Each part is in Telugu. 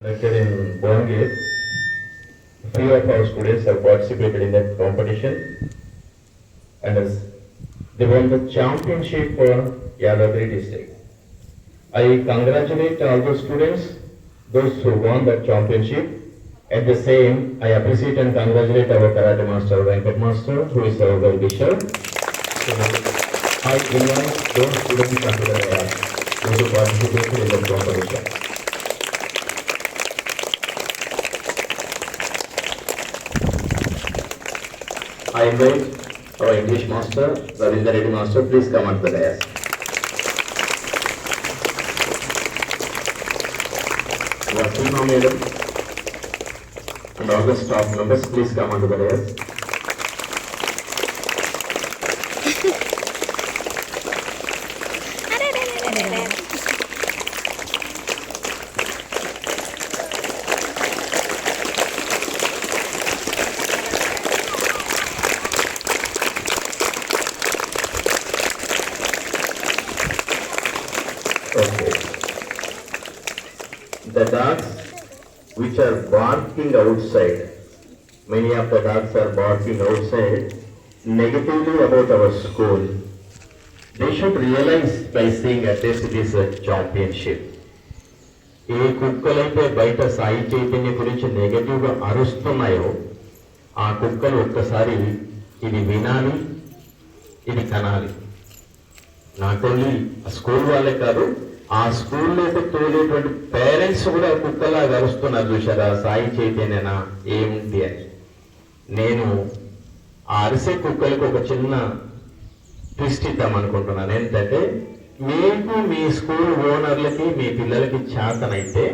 Conducted in Bongate. Few of our students have participated in that competition and they won the championship for Yadadri district. I congratulate all those students, those who won that championship. At the same, I appreciate and congratulate our karate master, Venkat Master, who is our well-wisher. So, I invite those students onto the dais, those who participated in the competition. I invite our English master, Ravindra Reddy Master, please come onto the dais. Vasima Madam and all the staff members, please come onto the dais. Okay. The dogs which are barking outside, many of the dogs are barking outside negatively about our school. They should realize by seeing at least it is a championship. ఏ కుక్కలైతే బయట సాయి చైతన్య గురించి నెగటివ్గా అరుస్తున్నాయో ఆ కుక్కలు ఒక్కసారి ఇది వినాలి, ఇది కనాలి. నాట్ ఓన్లీ స్కూల్ వాళ్ళే కాదు, ఆ స్కూల్లోకి తోలేటువంటి పేరెంట్స్ కూడా కుక్కలాగా అరుస్తున్నారు. చూసారా, సాయి చైతన్యనా ఏముంది అని. నేను ఆ అరిసే కుక్కలకు ఒక చిన్న ట్విస్ట్ ఇద్దాం అనుకుంటున్నాను. ఏంటంటే, మీకు మీ స్కూల్ ఓనర్లకి మీ పిల్లలకి చేతనైతే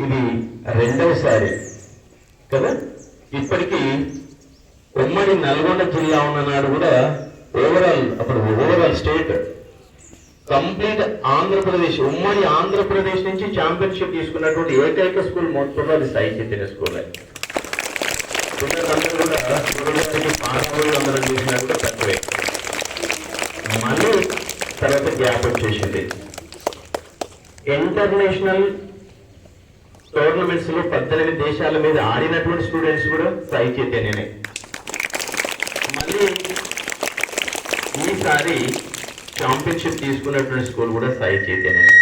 ఇది రెండవసారి కదా. ఇప్పటికీ ఉమ్మడి నల్గొండ జిల్లా ఉన్న నాడు కూడా ఓవరాల్ స్టేట్ కంప్లీట్ ఆంధ్రప్రదేశ్, ఉమ్మడి ఆంధ్రప్రదేశ్ నుంచి ఛాంపియన్షిప్ తీసుకున్నటువంటి ఏకైక స్కూల్ మొత్తంలో అది సాయి చైతన్య స్కూల్. పిల్లలందరూ కూడా స్కూల్కి పాఠాలు అందరం చేసినా కూడా తక్కువే. మళ్ళీ తర్వాత గ్యాప్ వచ్చేసింది. ఇంటర్నేషనల్ టోర్నమెంట్స్ లో 18 దేశాల మీద ఆడినటువంటి స్టూడెంట్స్ కూడా సాయి చైతన్యనే. మళ్ళీ ఈసారి ఛాంపియన్షిప్ తీసుకున్నటువంటి స్కూల్ కూడా సాయి చైతన్యనే.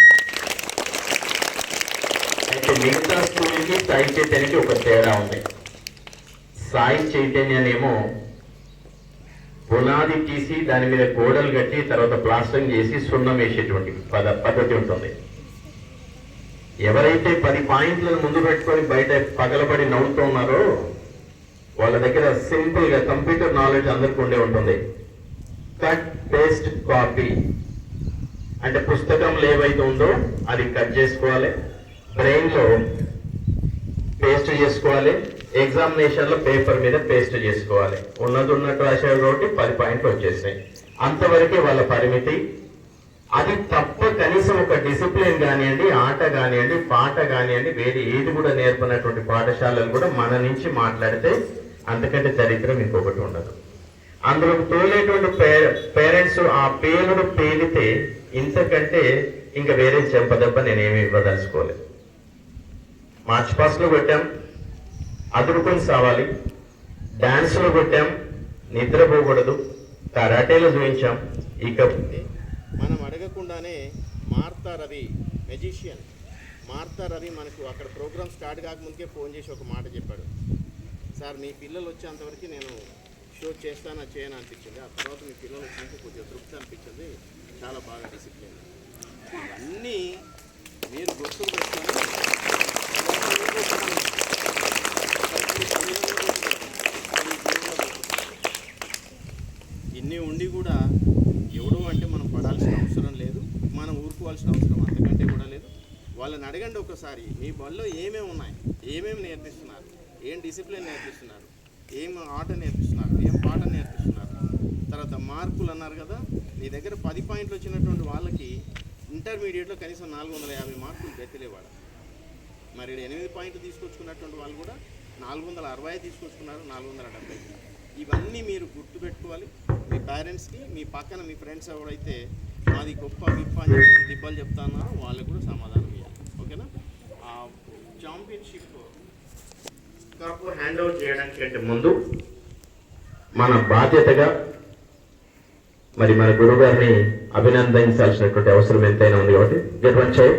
అయితే మిగతా స్కూల్కి సాయి చైతన్యకి ఒక తేడా ఉంది. సాయి చైతన్యనేమో పునాది తీసి దాని మీద గోడలు కట్టి తర్వాత ప్లాస్టరింగ్ చేసి సున్నం వేసేటువంటి పద్ధతి ఉంటుంది. ఎవరైతే 10 పాయింట్లను ముందు పెట్టుకొని బయట పగలబడి నవ్వుతూ ఉన్నారో వాళ్ళ దగ్గర సింపుల్ గా కంప్యూటర్ నాలెడ్జ్ అందరికీ ఉండే ఉంటుంది. కట్ పేస్ట్ కాపీ అంటే పుస్తకంలో ఏవైతే ఉందో అది కట్ చేసుకోవాలి, బ్రెయిన్ లో పేస్ట్ చేసుకోవాలి, ఎగ్జామినేషన్ లో పేపర్ మీద పేస్ట్ చేసుకోవాలి. ఉన్నట్టు రాశారు కాబట్టి 10 పాయింట్లు వచ్చేసాయి. అంతవరకే వాళ్ళ పరిమితి. అది తప్ప కనీసం ఒక డిసిప్లిన్ కానివ్వండి, ఆట కానివ్వండి, పాట కానివ్వండి, వేరే ఏది కూడా నేర్పనటువంటి పాఠశాలలు కూడా మన నుంచి మాట్లాడితే అంతకంటే చరిత్ర ఇంకొకటి ఉండదు. అందులో తోలేటువంటి పేరెంట్స్ ఆ పేరును పేలితే ఇంతకంటే ఇంకా వేరే చెంపదెబ్బ నేనేమి ఇవ్వదలుచుకోలేదు. మార్చ్ పాస్ట్ లో కొట్టాం, అదురుకొని సావాలి. డాన్స్ లో కొట్టాం, నిద్రపోకూడదు. కరాటేలో చూపించాం. ఇక మనం అడగకుండానే మార్తా రవి మెజిషియన్ మార్తా రవి మనకు అక్కడ ప్రోగ్రామ్ స్టార్ట్ కాకముందుకే ఫోన్ చేసి ఒక మాట చెప్పాడు. సార్ మీ పిల్లలు వచ్చేంతవరకు నేను షో చేస్తానా చేయనా అనిపించింది. ఆ తర్వాత మీ పిల్లలు వచ్చినందుకు కొద్దిగా తృప్తి అనిపించింది. చాలా బాగా డిసిప్లిన్. అన్నీ మీరు గుర్తుకు పెట్టుకొని ఇన్ని ఉండి కూడా ఎవడో అంటే మనం పడాల్సిన అవసరం లేదు, మనం ఊరుకోవాల్సిన అవసరం అంతకంటే కూడా లేదు. వాళ్ళని అడగండి ఒకసారి, మీ బడిలో ఏమేమి ఉన్నాయి, ఏమేమి నేర్పిస్తున్నారు, ఏం డిసిప్లిన్ నేర్పిస్తున్నారు, ఏం ఆట నేర్పిస్తున్నారు, ఏం పాట నేర్పిస్తున్నారు. తర్వాత మార్కులు అన్నారు కదా, నీ దగ్గర 10 పాయింట్లు వచ్చినటువంటి వాళ్ళకి ఇంటర్మీడియట్లో కనీసం 450 మార్కులు గెత్తలేవాడు. మరి 8 పాయింట్లు తీసుకొచ్చుకున్నటువంటి వాళ్ళు కూడా 460 తీసుకొచ్చుకున్నారు, 470. ఇవన్నీ మీరు గుర్తుపెట్టుకోవాలి. మీ పేరెంట్స్కి, మీ పక్కన మీ ఫ్రెండ్స్ ఎవరైతే మాది గొప్ప విప్ప అని చెప్పి దిబ్బలు చెప్తా ఉన్నారో వాళ్ళకు కూడా సమాధానం ఇవ్వాలి. ఓకేనా? ఛాంపియన్షిప్ కప్ హ్యాండ్ ఓవర్ చేయడానికంటే ముందు మన బాధ్యతగా మరి మన గురువు గారిని అభినందించాల్సినటువంటి అవసరం ఎంతైనా ఉంది కాబట్టి గెట్ వన్ చైర్.